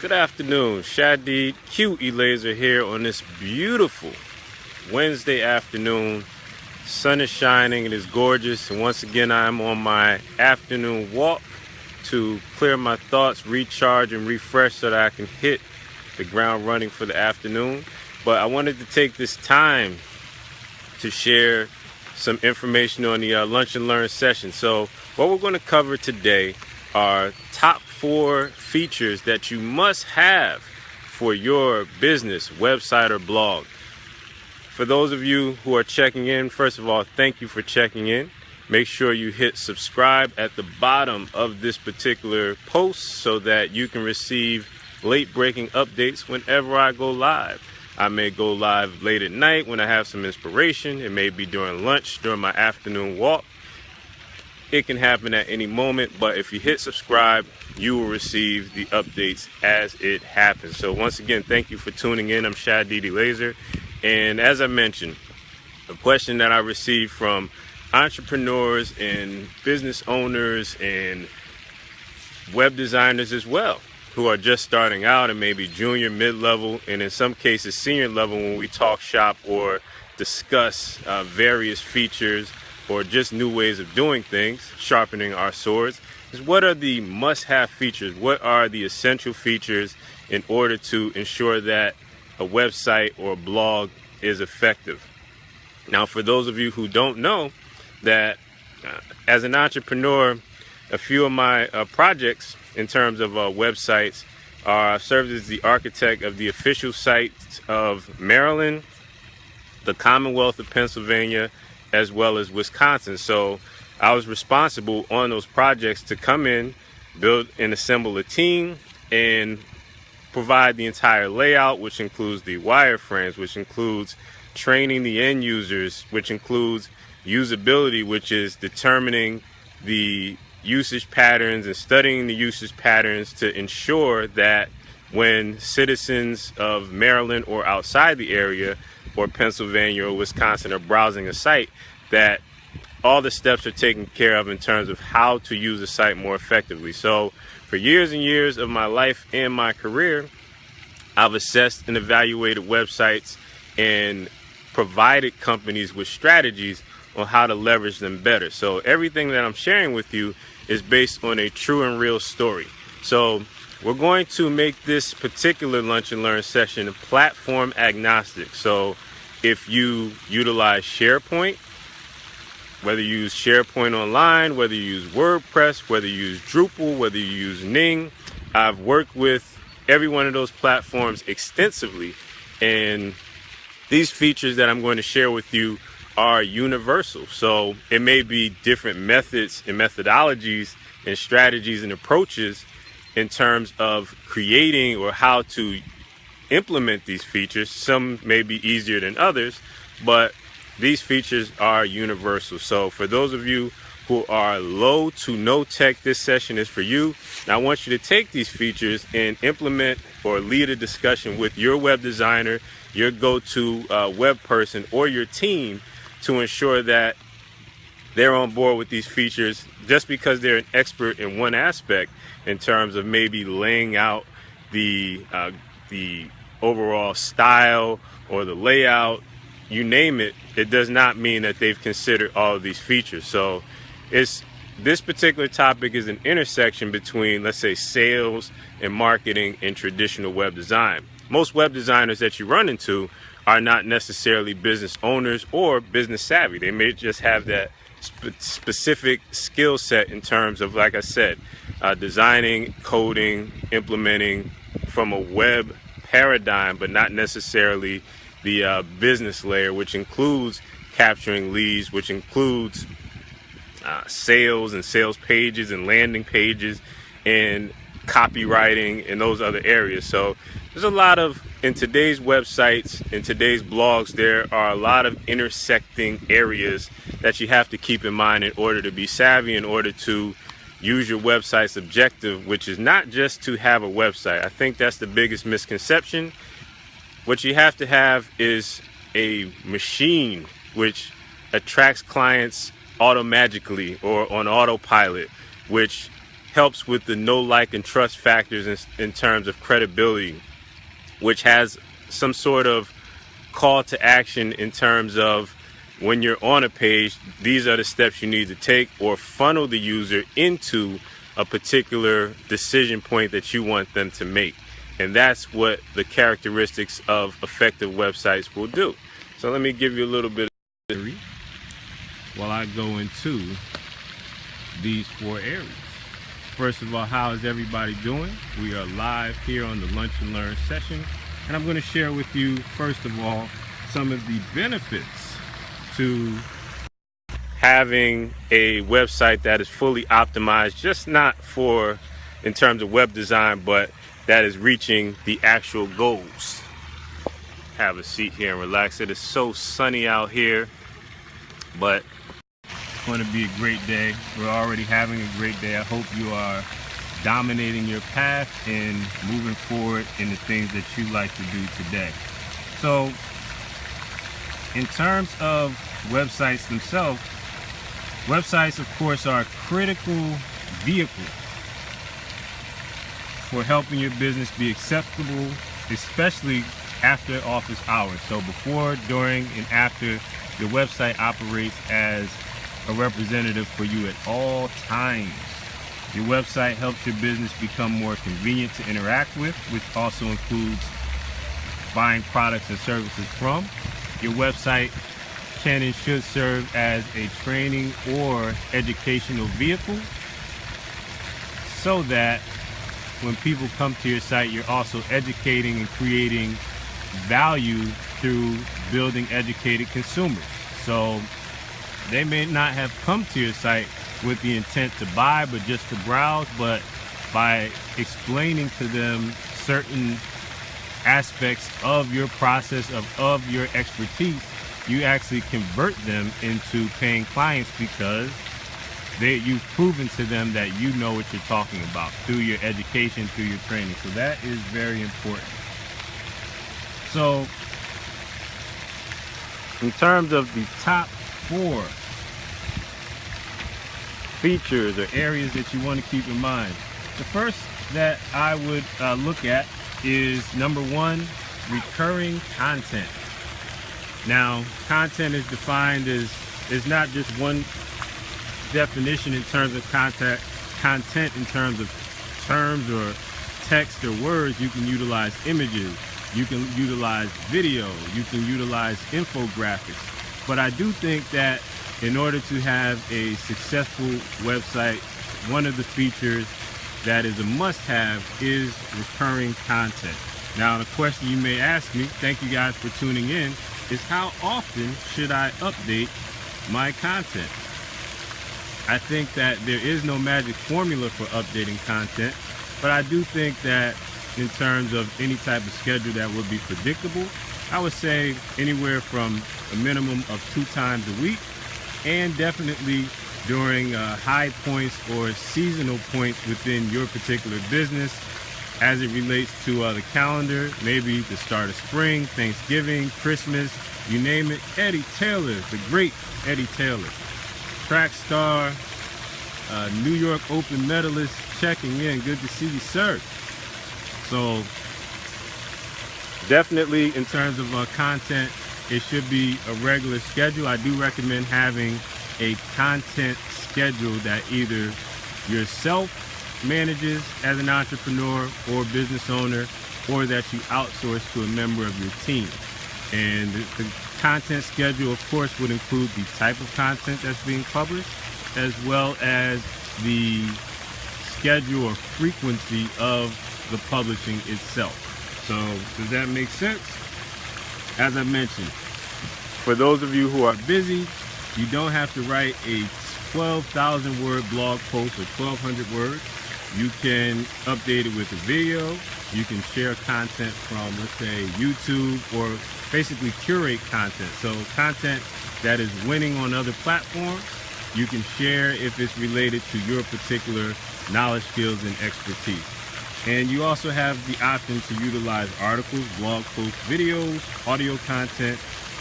Good afternoon, Shadid QE Laser here on this beautiful Wednesday afternoon. Sun is shining, it is gorgeous, and once again I am on my afternoon walk to clear my thoughts, recharge and refresh so that I can hit the ground running for the afternoon. But I wanted to take this time to share some information on the Lunch and Learn session. So what we're going to cover today are top 4 features that you must have for your business, website, or blog. For those of you who are checking in, first of all, thank you for checking in. Make sure you hit subscribe at the bottom of this particular post so that you can receive late breaking updates whenever I go live. I may go live late at night when I have some inspiration. It may be during lunch, during my afternoon walk. It can happen at any moment, but if you hit subscribe, you will receive the updates as it happens. So once again, thank you for tuning in. I'm Shadid Laser. And as I mentioned, a question that I received from entrepreneurs and business owners and web designers as well, who are just starting out and maybe junior, mid-level, and in some cases senior level when we talk shop or discuss various features or just new ways of doing things, sharpening our swords, is what are the must-have features? What are the essential features in order to ensure that a website or a blog is effective? Now, for those of you who don't know, that as an entrepreneur, a few of my projects in terms of websites are I've served as the architect of the official sites of Maryland, the Commonwealth of Pennsylvania, as well as Wisconsin. So I was responsible on those projects to come in, build and assemble a team, and provide the entire layout, which includes the wireframes, which includes training the end users, which includes usability, which is determining the usage patterns and studying the usage patterns to ensure that when citizens of Maryland or outside the area or Pennsylvania or Wisconsin are browsing a site, that all the steps are taken care of in terms of how to use a site more effectively. So for years and years of my life and my career, I've assessed and evaluated websites and provided companies with strategies on how to leverage them better. So everything that I'm sharing with you is based on a true and real story. So we're going to make this particular Lunch and Learn session platform agnostic. So if you utilize SharePoint, whether you use SharePoint Online, whether you use WordPress, whether you use Drupal, whether you use Ning, I've worked with every one of those platforms extensively. And these features that I'm going to share with you are universal. So it may be different methods and methodologies and strategies and approaches in terms of creating or how to implement these features. Some may be easier than others, but these features are universal. So for those of you who are low to no tech, this session is for you. Now I want you to take these features and implement or lead a discussion with your web designer, your go-to web person, or your team to ensure that they're on board with these features. Just because they're an expert in one aspect in terms of maybe laying out the overall style or the layout, you name it, it does not mean that they've considered all of these features. So this particular topic is an intersection between, let's say, sales and marketing and traditional web design. Most web designers that you run into are not necessarily business owners or business savvy. They may just have that specific skill set in terms of, like I said, designing, coding, implementing from a web paradigm, but not necessarily the business layer, which includes capturing leads, which includes sales and sales pages and landing pages and copywriting and those other areas. So there's a lot of, in today's websites, in today's blogs, there are a lot of intersecting areas that you have to keep in mind in order to be savvy, in order to use your website's objective, which is not just to have a website. I think that's the biggest misconception. What you have to have is a machine which attracts clients automagically or on autopilot, which helps with the know, like, and trust factors in terms of credibility, which has some sort of call to action in terms of when you're on a page, these are the steps you need to take, or funnel the user into a particular decision point that you want them to make. And that's what the characteristics of effective websites will do. So let me give you a little bit of theory while I go into these 4 areas. First of all, how is everybody doing? We are live here on the Lunch and Learn session, and I'm going to share with you, first of all, some of the benefits to having a website that is fully optimized, just not for in terms of web design, but that is reaching the actual goals. Have a seat here and relax. It is so sunny out here, but it's going to be a great day. We're already having a great day. I hope you are dominating your path and moving forward in the things that you like to do today. So in terms of websites themselves, websites, of course, are a critical vehicle for helping your business be acceptable, especially after office hours. So before, during, and after, your website operates as a representative for you at all times. Your website helps your business become more convenient to interact with, which also includes buying products and services from. Your website can and should serve as a training or educational vehicle, so that when people come to your site, you're also educating and creating value through building educated consumers. So they may not have come to your site with the intent to buy, but just to browse. But by explaining to them certain aspects of your process, of your expertise, you actually convert them into paying clients, because you've proven to them that you know what you're talking about through your education, through your training. So that is very important. So in terms of the top 4 features or areas that you want to keep in mind, the first that I would look at is, number 1, recurring content. Now, content is defined as, is not just one definition in terms of content in terms of terms or text or words. You can utilize images, you can utilize video, you can utilize infographics. But I do think that in order to have a successful website, one of the features that is a must-have is recurring content. Now, the question you may ask me, thank you guys for tuning in, is how often should I update my content? I think that there is no magic formula for updating content, but I do think that in terms of any type of schedule that would be predictable, I would say anywhere from a minimum of 2 times a week, and definitely during high points or seasonal points within your particular business as it relates to the calendar, maybe the start of spring, Thanksgiving, Christmas, you name it. Eddie Taylor, the great Eddie Taylor, track star, New York Open medalist, checking in. Good to see you, sir. So definitely in terms of content, it should be a regular schedule. I do recommend having a content schedule that either yourself manages as an entrepreneur or business owner, or that you outsource to a member of your team. And the content schedule, of course, would include the type of content that's being published, as well as the schedule or frequency of the publishing itself. So does that make sense? As I mentioned, for those of you who are busy, you don't have to write a 12,000 word blog post or 1,200 words. You can update it with a video. You can share content from, let's say, YouTube, or basically curate content. So content that is winning on other platforms, you can share if it's related to your particular knowledge, skills, and expertise. And you also have the option to utilize articles, blog posts, videos, audio content,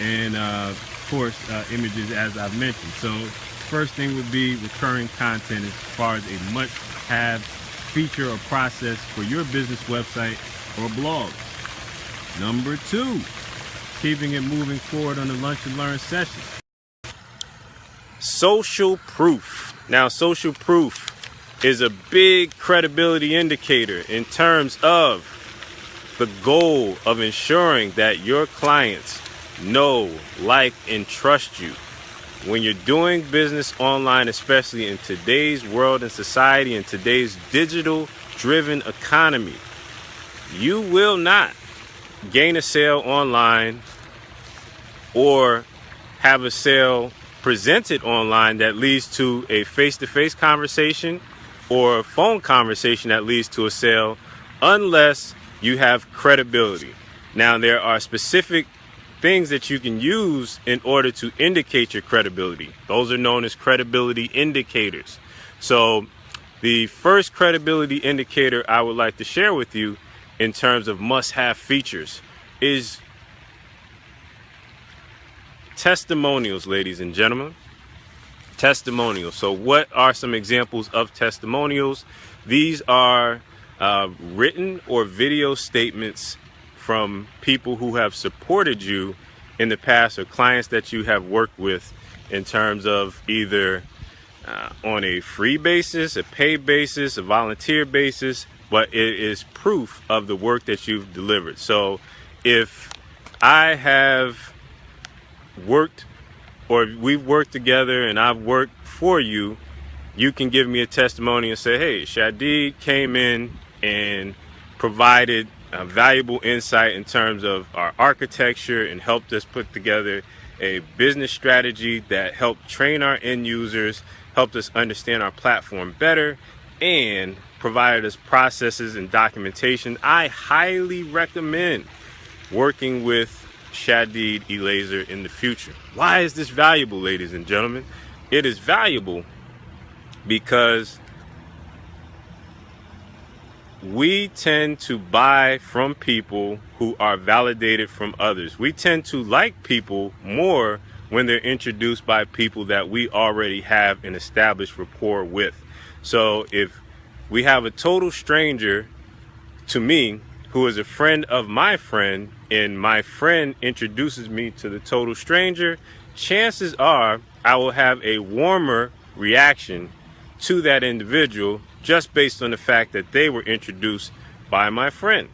and of course, images, as I've mentioned. So first thing would be recurring content as far as a much must-have feature or process for your business website or blog. Number 2, keeping it moving forward on the Lunch and Learn session. Social proof. Now, social proof is a big credibility indicator in terms of the goal of ensuring that your clients know, like, and trust you. When you're doing business online, especially in today's world and society, in today's digital-driven economy, you will not gain a sale online or have a sale presented online that leads to a face-to-face conversation or a phone conversation that leads to a sale unless you have credibility. Now, there are specific things that you can use in order to indicate your credibility. Those are known as credibility indicators. So the first credibility indicator I would like to share with you in terms of must-have features is testimonials, ladies and gentlemen. Testimonials. So what are some examples of testimonials? These are written or video statements from people who have supported you in the past, or clients that you have worked with in terms of either on a free basis, a paid basis, a volunteer basis, but it is proof of the work that you've delivered. So if I have worked, or we've worked together and I've worked for you, you can give me a testimony and say, hey, Shadid came in and provided valuable insight in terms of our architecture and helped us put together a business strategy that helped train our end users, helped us understand our platform better, and provided us processes and documentation. I highly recommend working with Shadid Elazer in the future. Why is this valuable, ladies and gentlemen? It is valuable because we tend to buy from people who are validated from others. We tend to like people more when they're introduced by people that we already have an established rapport with. So if we have a total stranger to me who is a friend of my friend, and my friend introduces me to the total stranger, chances are I will have a warmer reaction to that individual just based on the fact that they were introduced by my friend.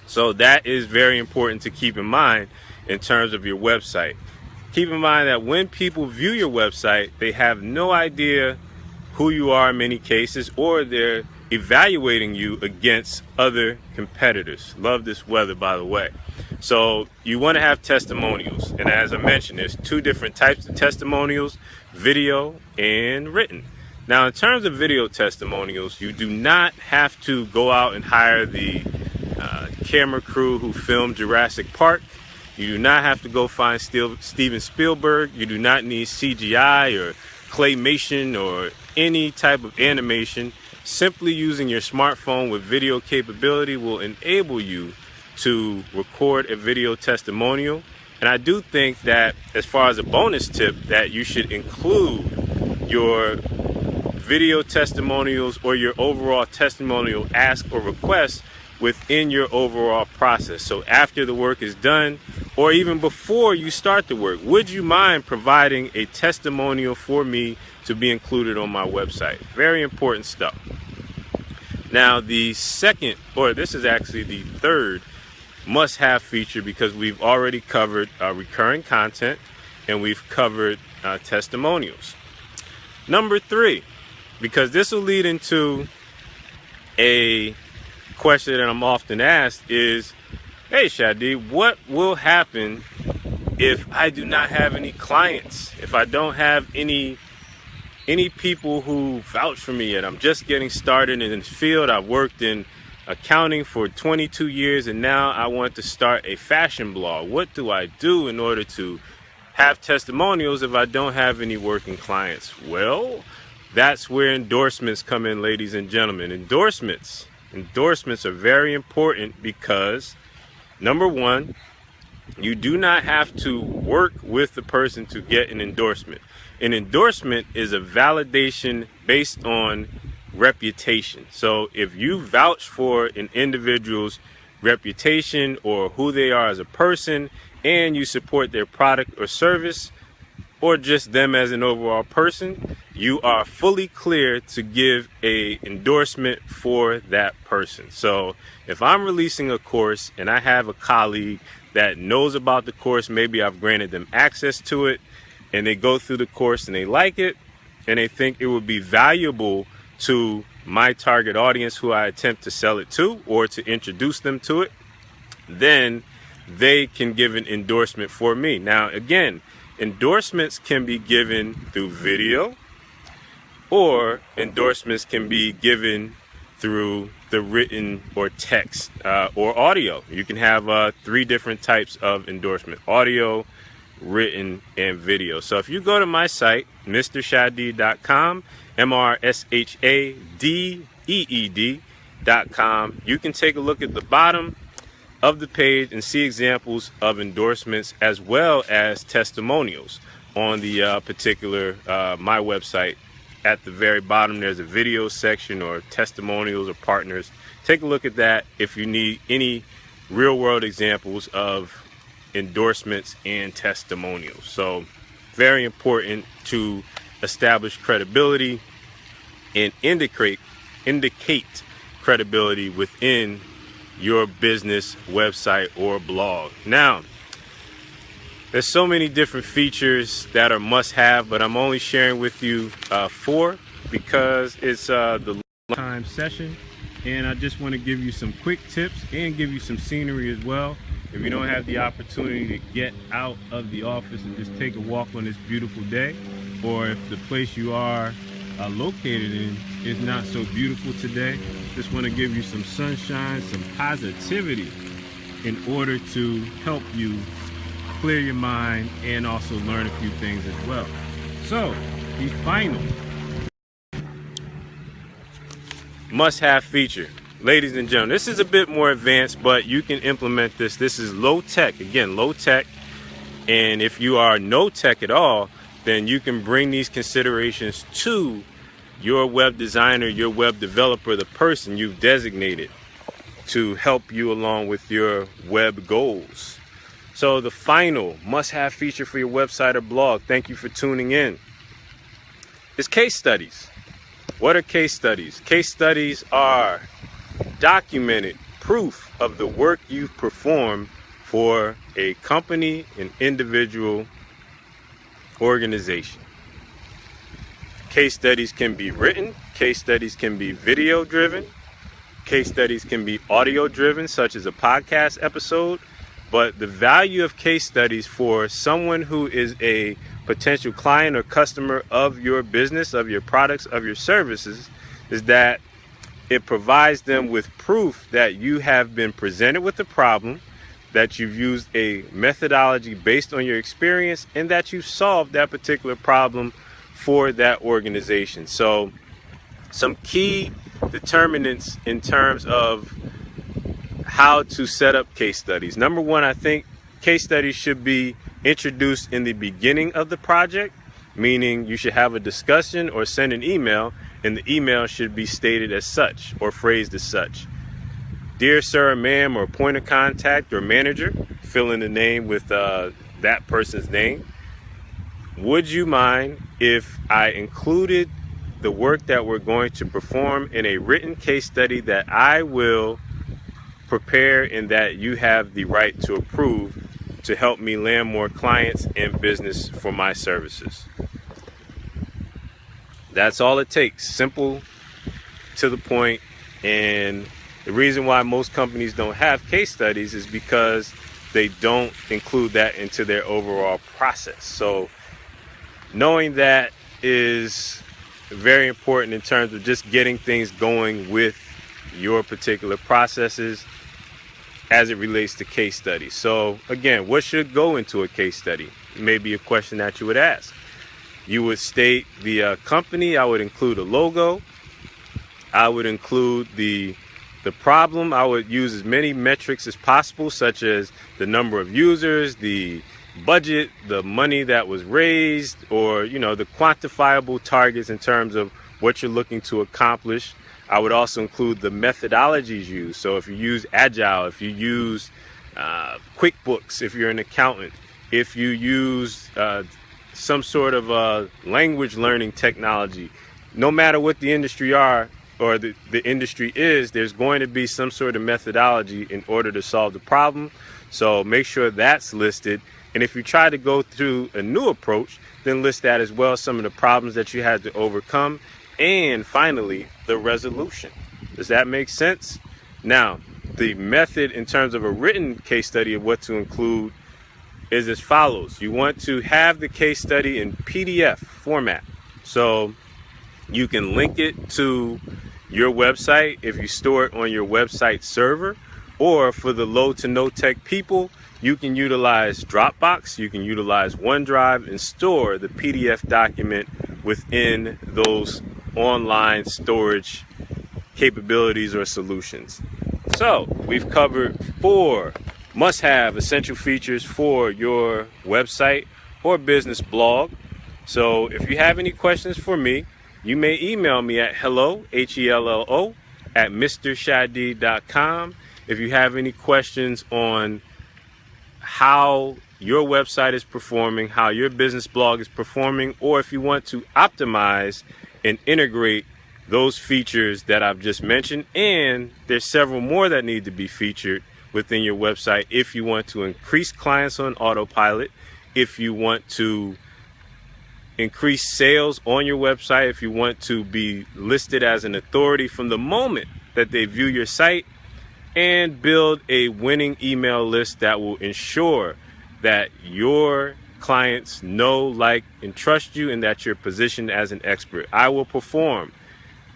So that is very important to keep in mind in terms of your website. Keep in mind that when people view your website, they have no idea who you are in many cases, or they're evaluating you against other competitors. Love this weather, by the way. So you want to have testimonials. And as I mentioned, there's 2 different types of testimonials, video and written. Now, in terms of video testimonials, you do not have to go out and hire the camera crew who filmed Jurassic Park. You do not have to go find Steven Spielberg. You do not need CGI or claymation or any type of animation. Simply using your smartphone with video capability will enable you to record a video testimonial. And I do think that, as far as a bonus tip, that you should include your video testimonials or your overall testimonial ask or request within your overall process. So after the work is done, or even before you start the work, would you mind providing a testimonial for me to be included on my website? Very important stuff. Now, the second, or this is actually the third must-have feature, because we've already covered recurring content and we've covered testimonials. Number 3, because this will lead into a question that I'm often asked is, hey Shadid, what will happen if I do not have any clients? If I don't have any people who vouch for me yet? I'm just getting started in this field. I've worked in accounting for 22 years and now I want to start a fashion blog. What do I do in order to have testimonials if I don't have any working clients? Well, that's where endorsements come in, ladies and gentlemen. Endorsements are very important because, number one, you do not have to work with the person to get an endorsement. An endorsement is a validation based on reputation. So if you vouch for an individual's reputation or who they are as a person, and you support their product or service, or just them as an overall person, you are fully clear to give a endorsement for that person. So if I'm releasing a course and I have a colleague that knows about the course, maybe I've granted them access to it, and they go through the course and they like it, and they think it would be valuable to my target audience who I attempt to sell it to or to introduce them to it, then they can give an endorsement for me. Now, again, endorsements can be given through video, or endorsements can be given through the written or text or audio. You can have 3 different types of endorsement: audio, written, and video. So if you go to my site, mrshadid.com, mrshaddeed.com, you can take a look at the bottom of the page and see examples of endorsements as well as testimonials on the particular my website. At the very bottom, there's a video section or testimonials or partners. Take a look at that if you need any real world examples of endorsements and testimonials. So very important to establish credibility and indicate credibility within your business website or blog. Now, there's so many different features that are must-have, but I'm only sharing with you 4 because it's the time session, and I just want to give you some quick tips and give you some scenery as well. If you don't have the opportunity to get out of the office and just take a walk on this beautiful day, or if the place you are located in is not so beautiful today, just want to give you some sunshine, some positivity in order to help you clear your mind and also learn a few things as well. So the final must-have feature, ladies and gentlemen, this is a bit more advanced, but you can implement this. This is low tech, again, low tech. And if you are no tech at all, then you can bring these considerations to your web designer, your web developer, the person you've designated to help you along with your web goals. So the final must-have feature for your website or blog, thank you for tuning in, is case studies. What are case studies? Case studies are documented proof of the work you've performed for a company, an individual, organization. Case studies can be written, case studies can be video driven, case studies can be audio driven, such as a podcast episode. But the value of case studies for someone who is a potential client or customer of your business, of your products, of your services, is that it provides them with proof that you have been presented with a problem, that you've used a methodology based on your experience, and that you've solved that particular problem for that organization. So some key determinants in terms of how to set up case studies. Number one, I think case studies should be introduced in the beginning of the project, meaning you should have a discussion or send an email, and the email should be stated as such or phrased as such. Dear sir or ma'am, or point of contact or manager, fill in the name with that person's name. Would you mind if I included the work that we're going to perform in a written case study that I will prepare and that you have the right to approve to help me land more clients and business for my services? That's all it takes. Simple, to the point. And the reason why most companies don't have case studies is because they don't include that into their overall process. So knowing that is very important in terms of just getting things going with your particular processes as it relates to case studies. So again, what should go into a case study? Maybe a question that you would ask. You would state the company. I would include a logo. I would include the problem. I would use as many metrics as possible, such as the number of users, the budget, the money that was raised, or the quantifiable targets in terms of what you're looking to accomplish. I would also include the methodologies used. So if you use Agile, if you use QuickBooks, if you're an accountant, if you use some sort of language learning technology, no matter what the industry are or the industry is, there's going to be some sort of methodology in order to solve the problem. So make sure that's listed. And if you try to go through a new approach, then list that as well, some of the problems that you had to overcome. And finally, the resolution. Does that make sense? Now, the method in terms of a written case study of what to include is as follows. You want to have the case study in PDF format. So you can link it to your website if you store it on your website server, or for the low to no tech people, you can utilize Dropbox, you can utilize OneDrive and store the PDF document within those online storage capabilities or solutions. So we've covered 4 must-have essential features for your website or business blog. So if you have any questions for me, you may email me at hello, HELLO, at mrshadid.com. If you have any questions on how your website is performing, how your business blog is performing, or if you want to optimize and integrate those features that I've just mentioned, and there's several more that need to be featured within your website if you want to increase clients on autopilot, if you want to increase sales on your website, if you want to be listed as an authority from the moment that they view your site, and build a winning email list that will ensure that your clients know, like, and trust you, and that you're positioned as an expert. I will perform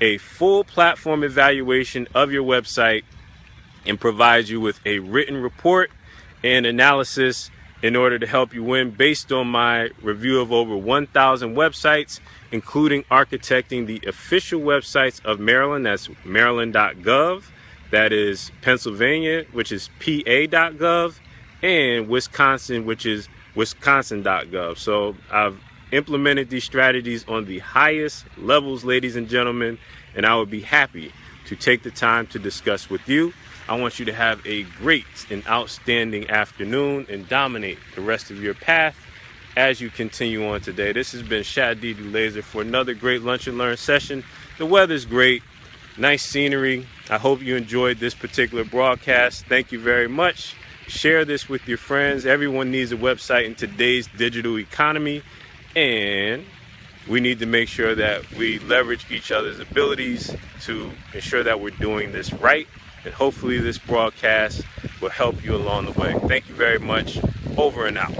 a full platform evaluation of your website and provide you with a written report and analysis in order to help you win based on my review of over 1,000 websites, including architecting the official websites of Maryland. That's maryland.gov. That is Pennsylvania, which is pa.gov, and Wisconsin, which is wisconsin.gov. So I've implemented these strategies on the highest levels, ladies and gentlemen, and I would be happy to take the time to discuss with you. I want you to have a great and outstanding afternoon and dominate the rest of your path as you continue on today. This has been Shadid Laser for another great Lunch and Learn session. The weather's great, nice scenery. I hope you enjoyed this particular broadcast. Thank you very much. Share this with your friends. Everyone needs a website in today's digital economy, and we need to make sure that we leverage each other's abilities to ensure that we're doing this right. And hopefully this broadcast will help you along the way. Thank you very much. Over and out.